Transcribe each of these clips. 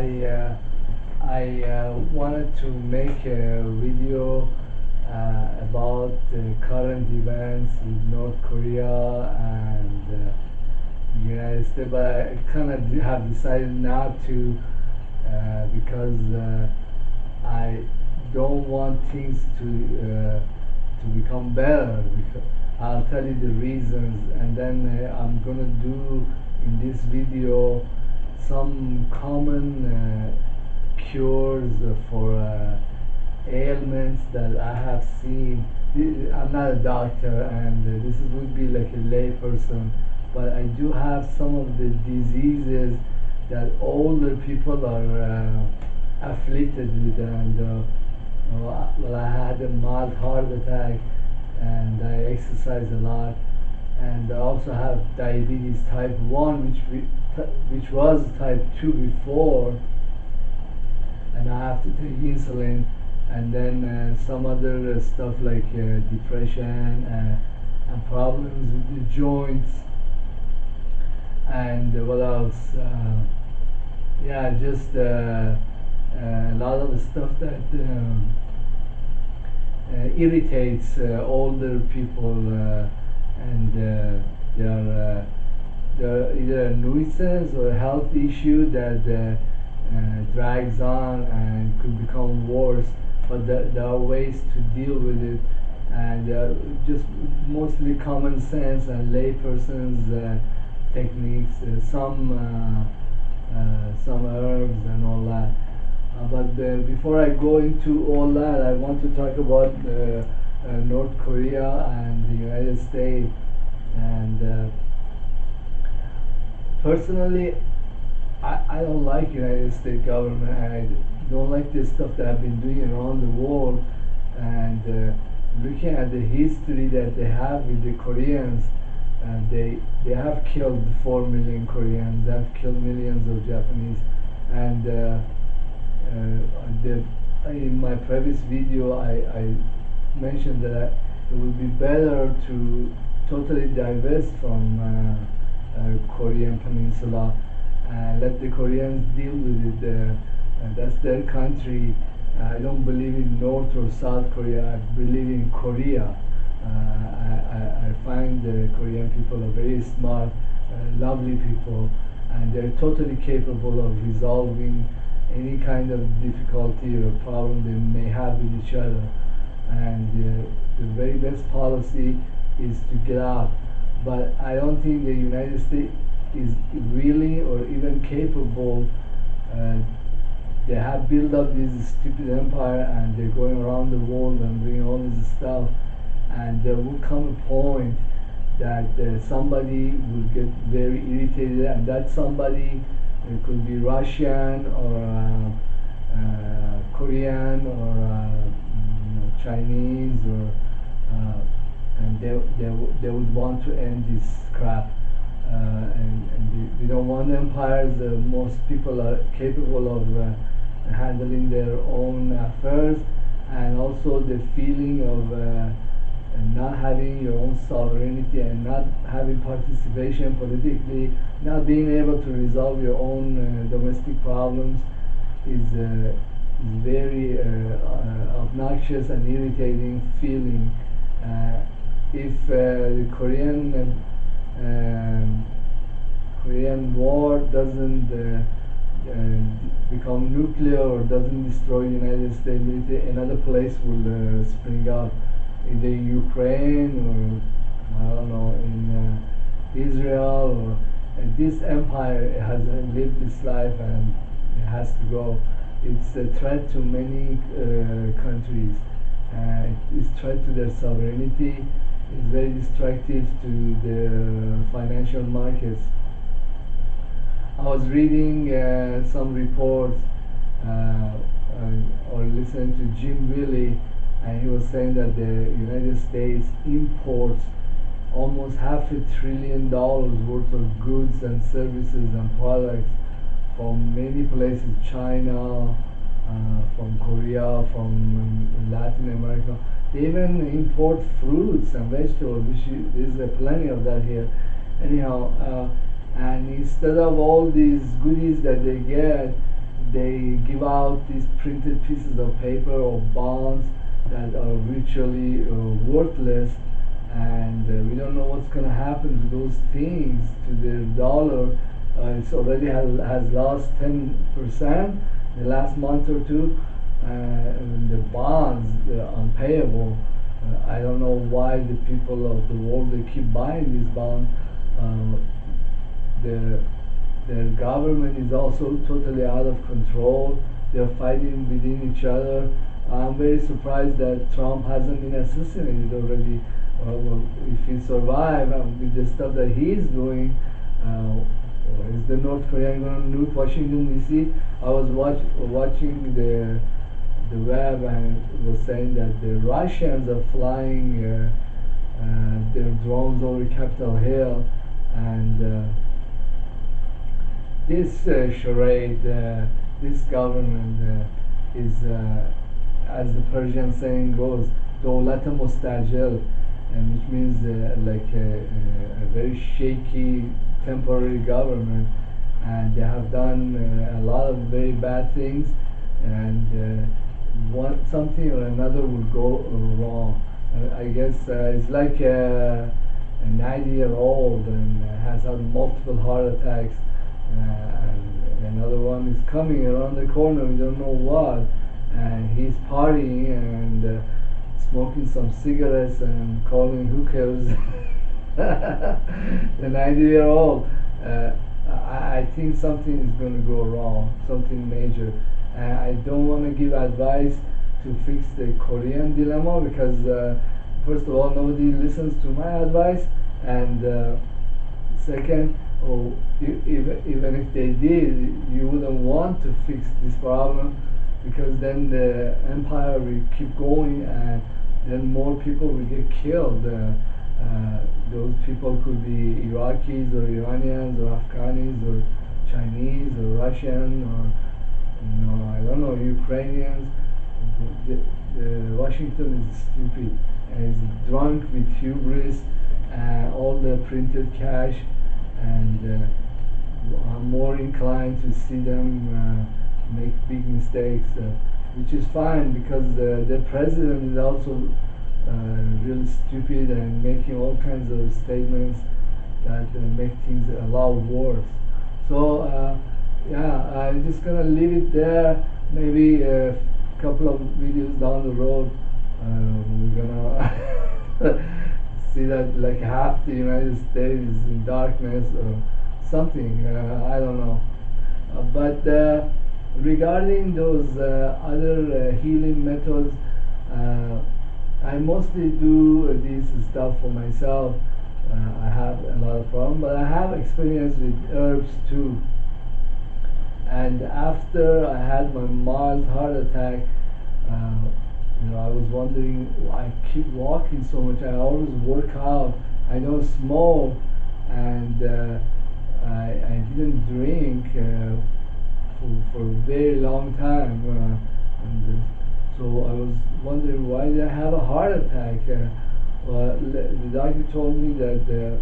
I wanted to make a video about the current events in North Korea and United States, but I kind of have decided not to because I don't want things to become better. Because I'll tell you the reasons, and then I'm gonna do in this video some common cures for ailments that I have seen. I'm not a doctor, and this would be like a layperson, but I do have some of the diseases that older people are afflicted with, and well, I had a mild heart attack, and I exercise a lot, and I also have diabetes type 1, which was type 2 before, and I have to take insulin, and then some other stuff like depression and problems with the joints, and what else? Yeah, just a lot of the stuff that irritates older people, and they're either a nuisance or a health issue that drags on and could become worse. But there are ways to deal with it, and just mostly common sense and layperson's techniques, some herbs and all that. But before I go into all that, I want to talk about North Korea and the United States. And personally, I don't like United States government. I don't like this stuff that I've been doing around the world. And looking at the history that they have with the Koreans, they have killed 4 million Koreans. They have killed millions of Japanese. And in my previous video, I mentioned that it would be better to totally divest from Korean Peninsula and let the Koreans deal with it. That's their country. I don't believe in North or South Korea. I believe in Korea. I find the Korean people are very smart, lovely people, and they're totally capable of resolving any kind of difficulty or problem they may have with each other. And the very best policy is to get out. But I don't think the United States is really or even capable. They have built up this stupid empire, and they're going around the world and doing all this stuff. And there will come a point that somebody will get very irritated, and that somebody, it could be Russian or Korean or Chinese, or and they would want to end this crap. And we don't want empires. Most people are capable of handling their own affairs, and also the feeling of not having your own sovereignty and not having participation politically, not being able to resolve your own domestic problems is very obnoxious and irritating feeling. If the Korean War doesn't become nuclear or doesn't destroy United States military, another place will spring up, either in Ukraine or I don't know, in Israel, or this empire has lived its life and it has to go. It's a threat to many countries. It's a threat to their sovereignty. It's very destructive to the financial markets. I was reading some reports or listening to Jim Willie, and he was saying that the United States imports almost $500 billion worth of goods and services and products from many places, China, from Korea, from Latin America. They even import fruits and vegetables, which there's plenty of that here. Anyhow, and instead of all these goodies that they get, they give out these printed pieces of paper or bonds that are virtually worthless, and we don't know what's going to happen to those things, to their dollar. It's already has lost 10% the last month or two, and the bonds, they're unpayable. I don't know why the people of the world, they keep buying these bonds. Uh, the Their government is also totally out of control. They're fighting within each other. I'm very surprised that Trump hasn't been assassinated already. Well, if he survives with the stuff that he's doing, is the North Korean going to nuke Washington D.C.? I was watching the web, and it was saying that the Russians are flying their drones over Capitol Hill, and this charade, this government is, as the Persian saying goes, "Dawlat mustajil," which means like a very shaky temporary government, and they have done a lot of very bad things, and something or another will go wrong. I guess it's like a 90-year-old and has had multiple heart attacks, and another one is coming around the corner, we don't know what, and he's partying and smoking some cigarettes and calling hookers the 90-year-old. I think something is going to go wrong, something major. I don't want to give advice to fix the Korean dilemma, because first of all, nobody listens to my advice, and second, even if they did, you wouldn't want to fix this problem, because then the empire will keep going, and then more people will get killed. Those people could be Iraqis or Iranians or Afghans or Chinese or Russian or I don't know, Ukrainians. Washington is stupid and is drunk with hubris and all the printed cash, and I'm more inclined to see them make big mistakes, which is fine, because the president is also really stupid and making all kinds of statements that make things a lot worse. So yeah, I'm just gonna leave it there. Maybe a couple of videos down the road, we're gonna see that like half the United States is in darkness or something. I don't know. But regarding those other healing methods, I mostly do this stuff for myself. I have a lot of problems, but I have experience with herbs too. And after I had my mild heart attack, I was wondering, I keep walking so much, I always work out, I don't smoke, and I didn't drink for a very long time, and so I was wondering, why did I have a heart attack? Well, the doctor told me that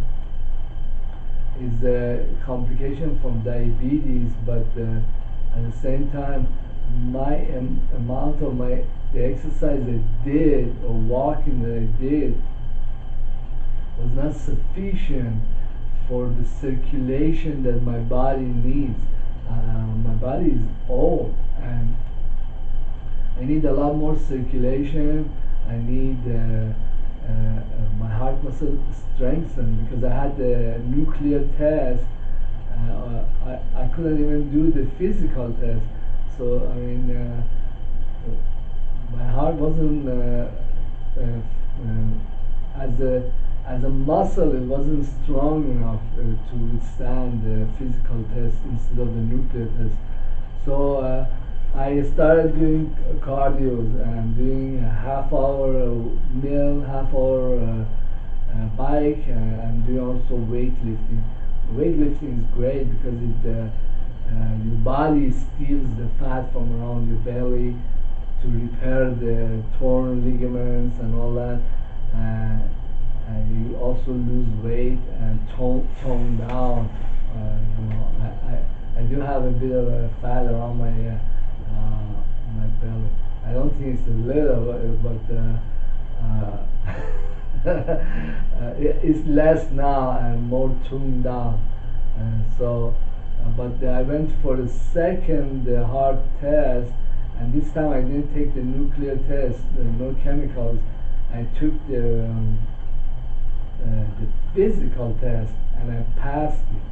it's a complication from diabetes, but at the same time, my amount of the exercise I did or walking that I did was not sufficient for the circulation that my body needs. My body is old, and I need a lot more circulation. I need my heart muscle strengthened, because I had the nuclear test. I couldn't even do the physical test. So I mean, my heart wasn't as a muscle. It wasn't strong enough to withstand the physical test instead of the nuclear test. So I started doing cardio and doing a half-hour meal, half-hour bike, and doing also weightlifting. Weightlifting is great because your body steals the fat from around your belly to repair the torn ligaments and all that. And you also lose weight and tone down. I do have a bit of a fat around my belly. I don't think it's a little, but it's less now and more tuned down. And so, but I went for the second heart test, and this time I didn't take the nuclear test, no chemicals. I took the physical test, and I passed it.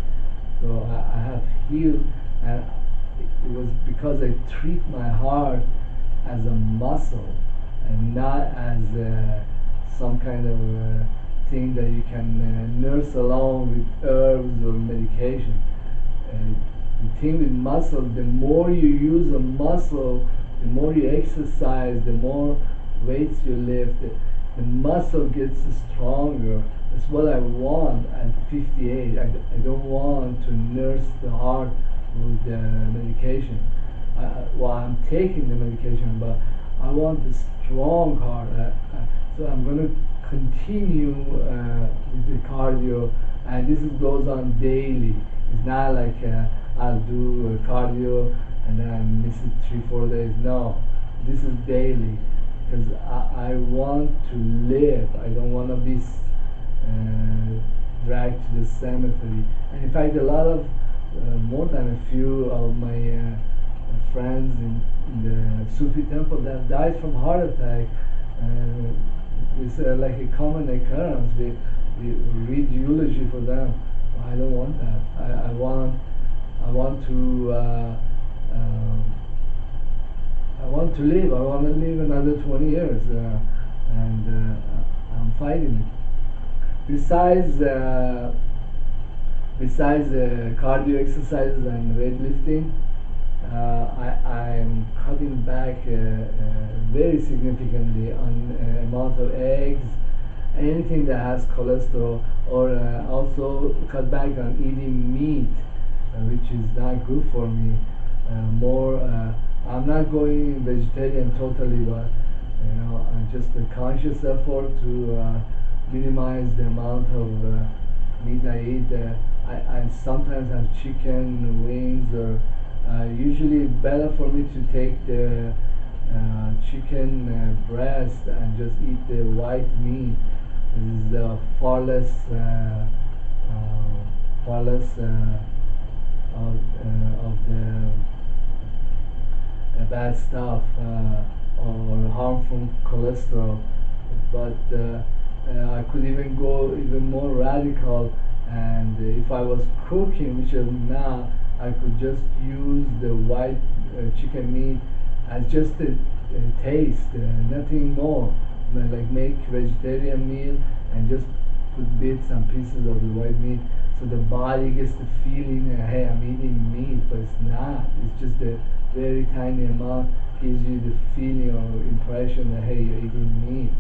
So I have healed, and it was because I treat my heart as a muscle and not as some kind of thing that you can nurse along with herbs or medication. The thing with muscle, the more you use a muscle, the more you exercise, the more weights you lift, the muscle gets stronger. That's what I want at 58. I don't want to nurse the heart with the medication. Well, I'm taking the medication, but I want the strong heart. So I'm going to continue with the cardio, and this goes on daily. It's not like I'll do cardio and then I miss it 3-4 days. No, this is daily, because I want to live. I don't want to be dragged to the cemetery. And in fact, a lot of more than a few of my friends in the Sufi temple that died from heart attack. It's like a common occurrence. We read eulogy for them. I don't want that. I want to I want to live. I want to live another 20 years, and I'm fighting it. Besides cardio exercises and weightlifting, I'm cutting back very significantly on amount of eggs, anything that has cholesterol, or also cut back on eating meat, which is not good for me. I'm not going vegetarian totally, but just a conscious effort to minimize the amount of meat I eat. I sometimes have chicken wings, or usually better for me to take the chicken breast and just eat the white meat. This is far less of the bad stuff or harmful cholesterol. But I could even go even more radical, and if I was cooking, which I'm not, I could just use the white chicken meat as just a taste, nothing more. Like make vegetarian meal and just put bits and pieces of the white meat, so the body gets the feeling, hey, I'm eating meat, but it's not. It's just a very tiny amount, gives you the feeling or impression that, hey, you're eating meat.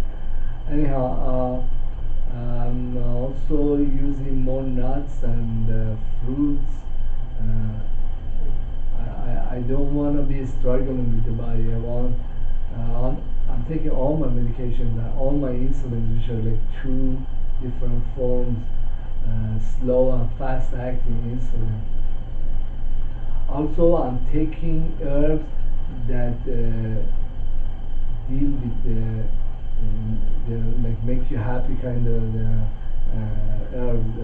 Anyhow, I'm also using more nuts and fruits. I don't want to be struggling with the body. I'm taking all my medications and all my insulins, which are like 2 different forms, slow and fast acting insulin. Also, I'm taking herbs that deal with the like make you happy kind of herbs,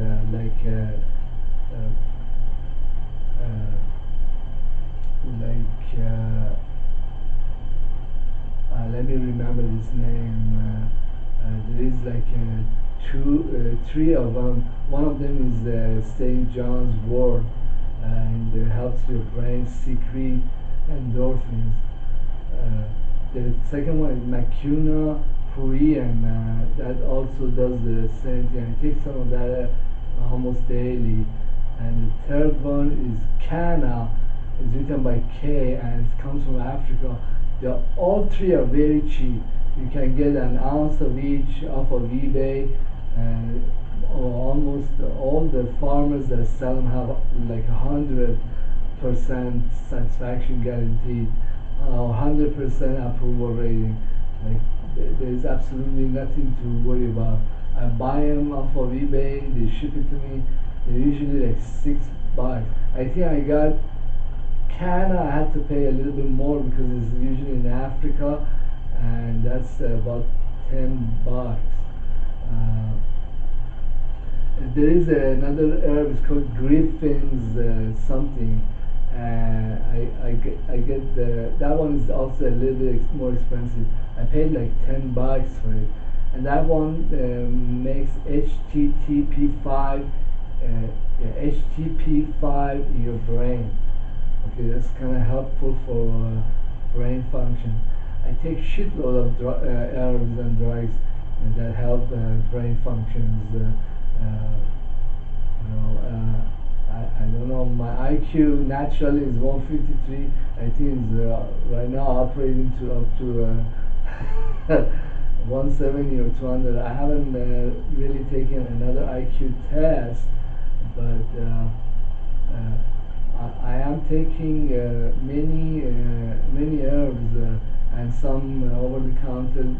let me remember this name. There is like three of them. One of them is St. John's wort, and it helps your brain secrete endorphins. The second one is Macuna Korean, that also does the same thing. I take some of that almost daily. And the third one is Kana. It's written by K, and it comes from Africa. All three are very cheap. You can get an ounce of each off of eBay, and almost all the farmers that sell them have like 100% satisfaction guaranteed, 100% approval rating. Like there's absolutely nothing to worry about. I buy them off of eBay, they ship it to me. They're usually like $6. I think I got Canada, I had to pay a little bit more because it's usually in Africa, and that's about $10. Uh, there is another herb. It's called Griffin's something. I get that one is also a little bit more expensive. I paid like $10 for it, and that one makes HTTP5 HTP5 in your brain. Okay, that's kind of helpful for brain function. I take shitload of herbs and drugs that help brain functions. I don't know. My IQ naturally is 153. I think it's right now operating to up to 170 or 200. I haven't really taken another IQ test, but I am taking many herbs and some over-the-counter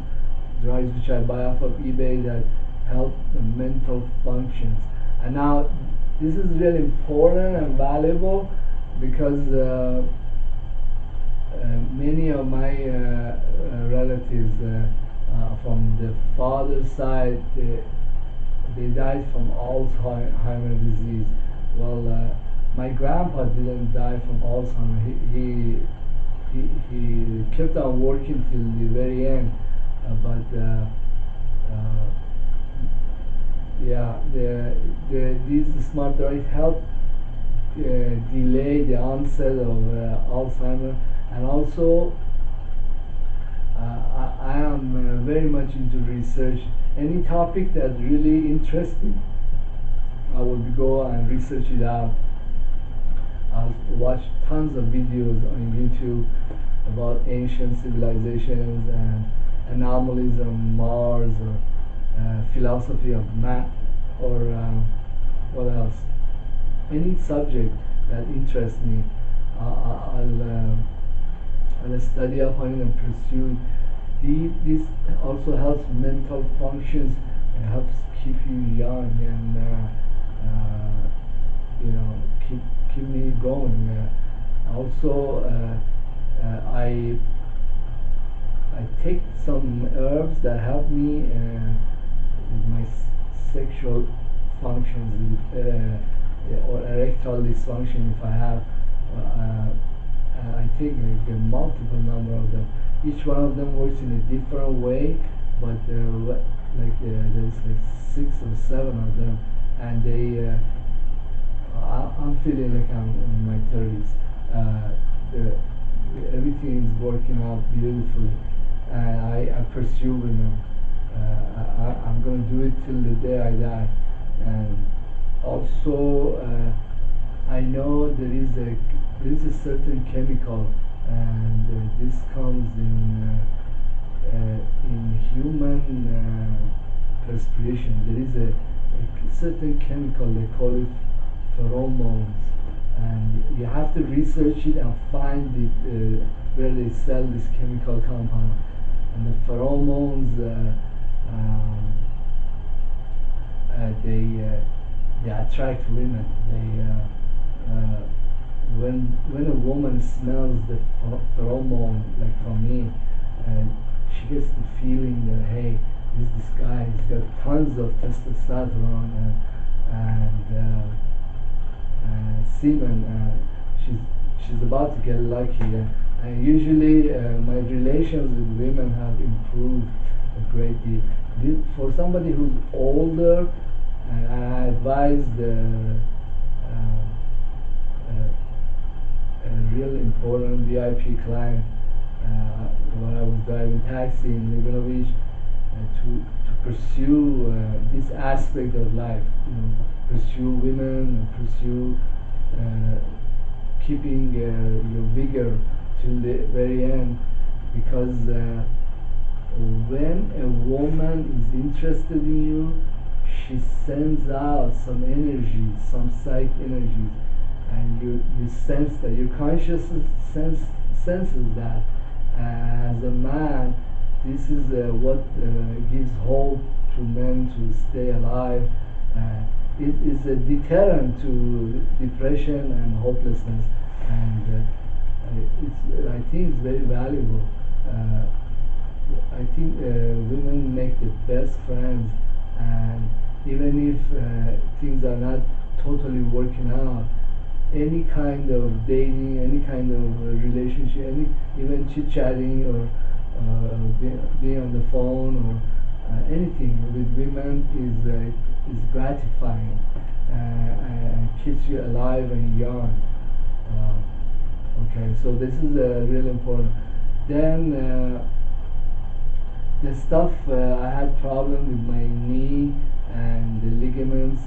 drugs which I buy off of eBay that help the mental functions. And now this is really important and valuable because many of my relatives from the father's side, they died from Alzheimer's disease. Well, my grandpa didn't die from Alzheimer's. He kept on working till the very end, but yeah, these smart drugs help delay the onset of Alzheimer's, and also I am very much into research. Any topic that really interests me, I will go and research it out. I'll watch tons of videos on YouTube about ancient civilizations and anomalies on Mars, or philosophy of math, or what else? Any subject that interests me, I'll study up on it and pursue. This also helps mental functions. It helps keep you young and keep me going. Also, I take some herbs that help me with my sexual functions, or erectile dysfunction if I have. I take like a multiple number of them. Each one of them works in a different way, but there's like 6 or 7 of them, and I'm feeling like I'm in my 30s. Everything is working out beautifully, and I pursue women. I'm going to do it till the day I die. And also, I know there is a certain chemical, and this comes in human perspiration. There is a certain chemical, they call it pheromones, and you have to research it and find it where they sell this chemical compound. And the pheromones, they attract women. When a woman smells the pheromone, like from me, she gets the feeling that, hey, this guy has got tons of testosterone and semen. She's about to get lucky. And usually my relations with women have improved a great deal. For somebody who's older, I advise a real important VIP client when I was driving taxi in Ligonovich to pursue this aspect of life. Pursue women, pursue keeping your vigor till the very end, because when a woman is interested in you, she sends out some energy, some psych energies, and you sense that, your consciousness senses that. As a man, this is what gives hope to men to stay alive. It is a deterrent to depression and hopelessness, and I think it's very valuable. Uh, I think women make the best friends, and even if things are not totally working out, any kind of dating, any kind of relationship, any even chit chatting or being on the phone or anything with women is gratifying and keeps you alive and young. Okay, so this is really important. Then the stuff I had problem with my knee and the ligaments.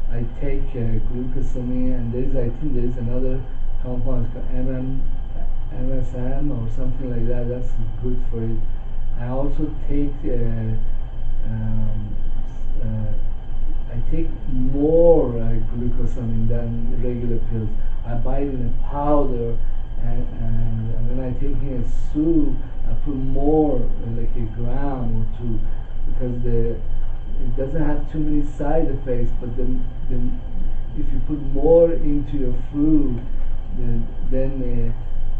I take glucosamine, and I think there's another compound called MSM or something like that. That's good for it. I also take um, I take more glucosamine than regular pills. I buy it in a powder, and when I take in a soup, I put more, like a gram or two, because it doesn't have too many side effects. But the if you put more into your food, then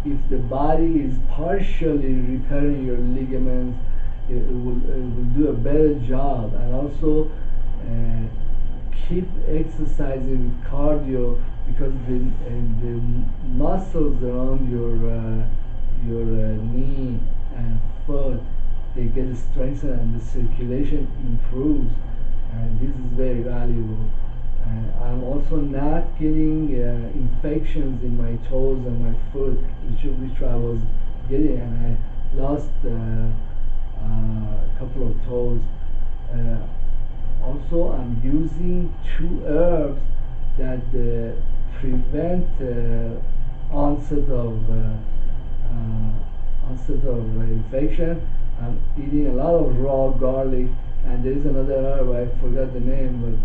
if the body is partially repairing your ligaments, it will do a better job. And also keep exercising with cardio, because the muscles around your knee and foot, they get strengthened and the circulation improves, and this is very valuable. I'm also not getting infections in my toes and my foot, which I was getting, and I lost a couple of toes. Also, I'm using two herbs that prevent onset of infection. I'm eating a lot of raw garlic, and there is another herb, I forgot the name, but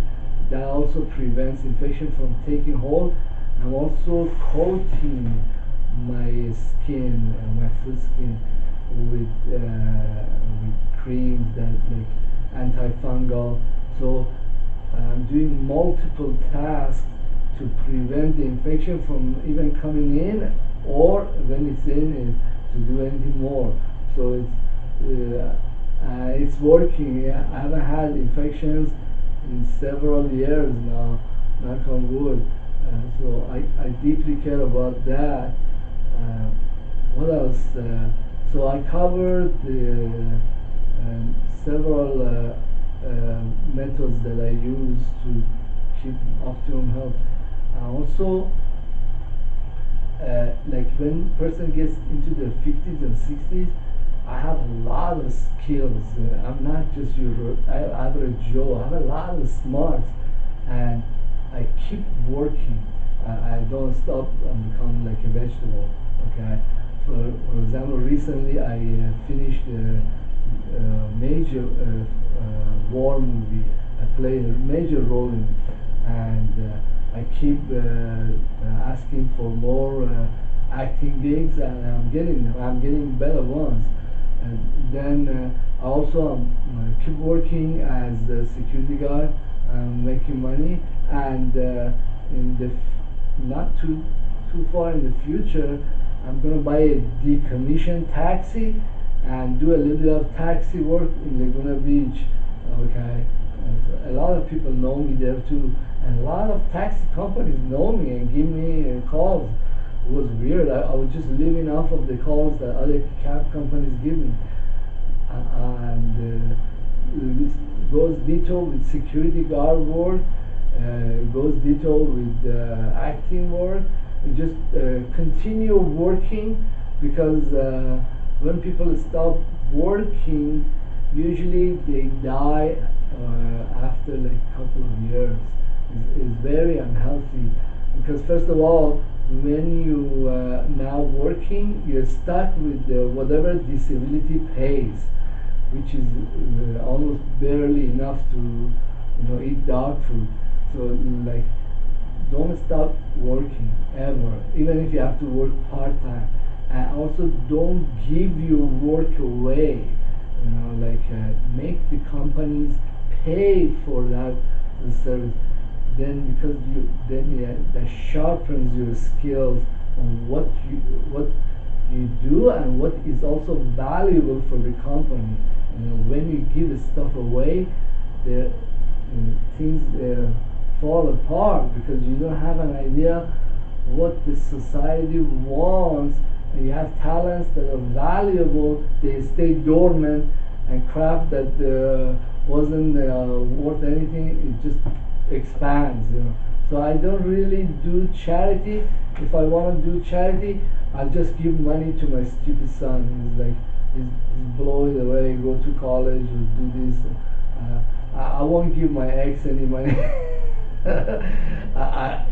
that also prevents infection from taking hold. I'm also coating my skin, my foot skin, with creams that like antifungal. So I'm doing multiple tasks to prevent the infection from even coming in, or when it's in, to do anything more. So it's working. I haven't had infections in several years now, knock on wood. So I deeply care about that. What else? So I covered several methods that I use to keep optimum health. Also, like when person gets into their 50s and 60s, I have a lot of skills. I'm not just your average Joe. I have a lot of smarts, and I keep working. I don't stop and become like a vegetable. Okay. For example, recently I finished a major war movie. I played a major role in it, and I keep asking for more acting gigs, and I'm getting them. I'm getting better ones. And then also keep working as a security guard. I'm making money, and in the not too far in the future, I'm gonna buy a decommissioned taxi and do a little bit of taxi work in Laguna Beach. Okay, a lot of people know me there too, and a lot of taxi companies know me and give me calls. It was weird. I was just living off of the calls that other cab companies give me, and it goes ditto with security guard work. It goes ditto with acting work. We just continue working, because when people stop working, usually they die after like a couple of years. It's very unhealthy, because first of all, when you now working, you're stuck with whatever disability pays, which is almost barely enough to eat dog food. So like, don't stop working ever, even if you have to work part-time. And also don't give your work away, like make the companies pay for that service. Then because that sharpens your skills on what you do and what is also valuable for the company. When you give stuff away, the things fall apart because you don't have an idea what the society wants. And you have talents that are valuable, they stay dormant, and craft that wasn't worth anything, it just expands. So I don't really do charity. If I want to do charity, I'll just give money to my stupid son. He's blow it away, go to college, or do this. I won't give my ex any money.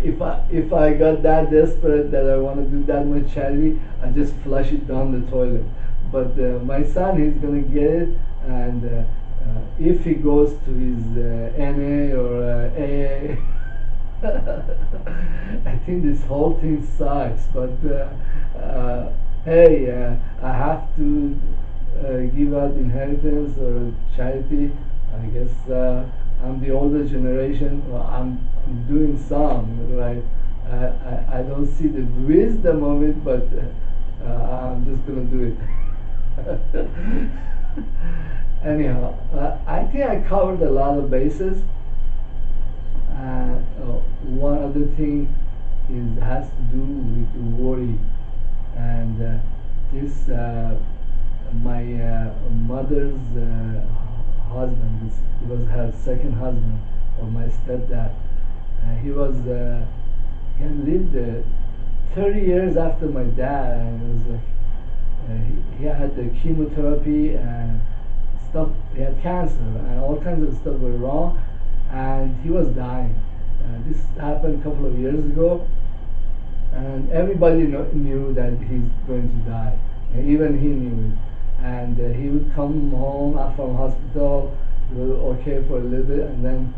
If I got that desperate that I want to do that much charity, I just flush it down the toilet. But my son, he's gonna get it, and if he goes to his NA or AA, I think this whole thing sucks. But hey, I have to give out inheritance or charity. I guess I'm the older generation. Well, I'm doing some, right? I don't see the wisdom of it, but I'm just gonna do it. Anyhow, I think I covered a lot of bases. One other thing has to do with worry, and this my mother's husband. It was her second husband, or my stepdad. He had lived 30 years after my dad, and it was like he had the chemotherapy and stuff. He had cancer and all kinds of stuff were wrong, and he was dying. This happened a couple of years ago, and everybody knew that he's going to die. And even he knew it. And he would come home from hospital, he was okay for a little bit, and then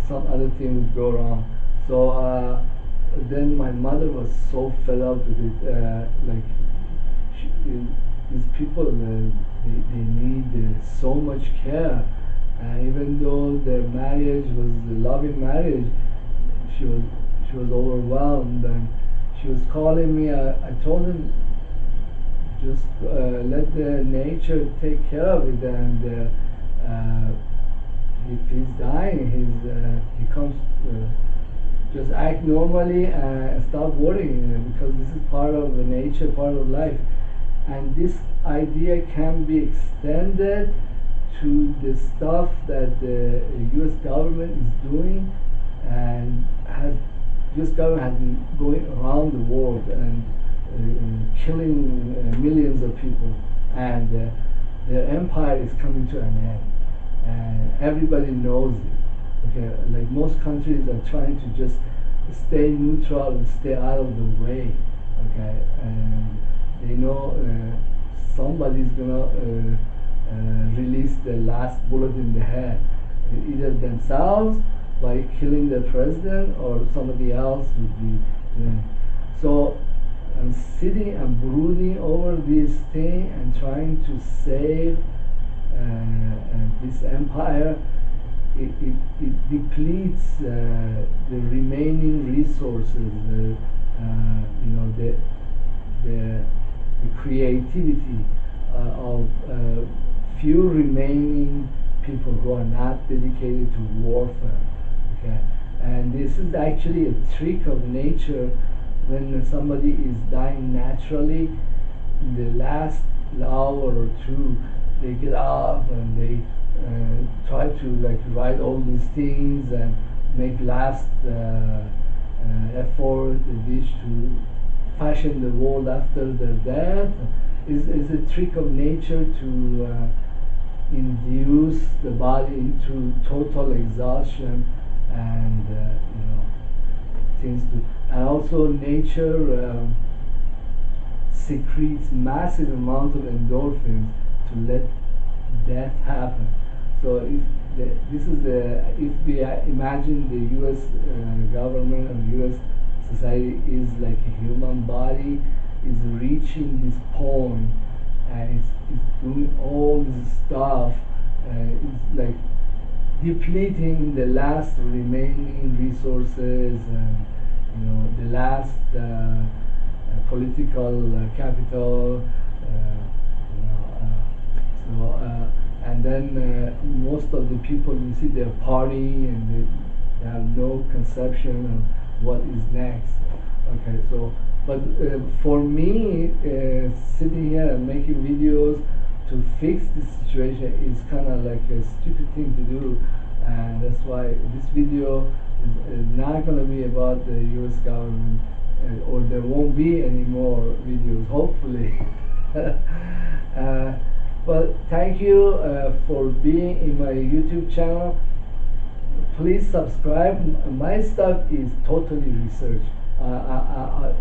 some other thing would go wrong. So then my mother was so fed up with it. These people, they need so much care. Even though their marriage was a loving marriage, she was overwhelmed, and she was calling me. I told him, just let the nature take care of it, and if he's dying, he comes. Just act normally and stop worrying, because this is part of the nature, part of life. And this idea can be extended to the stuff that the U.S. government is doing, and U.S. government has been going around the world and killing millions of people, and their empire is coming to an end, and everybody knows it. Okay, like most countries are trying to just stay neutral and stay out of the way. Okay, and they know somebody's gonna release the last bullet in the head, either themselves by killing the president, or somebody else would be doing it. So I'm sitting and brooding over this thing and trying to save this empire. It depletes the remaining resources, the creativity of few remaining people who are not dedicated to warfare. Okay, and this is actually a trick of nature. When somebody is dying naturally, in the last hour or two, they get up and they try to write all these things and make last effort, wish to fashion the world after their death. Is a trick of nature to induce the body into total exhaustion, and things to. And also, nature secretes massive amount of endorphins to let death happen. So if we imagine the U.S. Government or U.S. society is like a human body, is reaching this point, and it's doing all this stuff, it's like depleting the last remaining resources, and the last political capital, you know, and then most of the people, you see, they're partying and they have no conception of what is next. Okay, so but for me, sitting here and making videos to fix the situation is kind of like a stupid thing to do, and that's why this video is not going to be about the US government, or there won't be any more videos, hopefully. But thank you for being in my YouTube channel. Please subscribe. My stuff is totally research.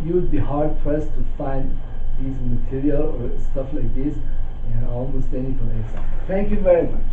You would be hard pressed to find these material or stuff like this in almost any place. Thank you very much.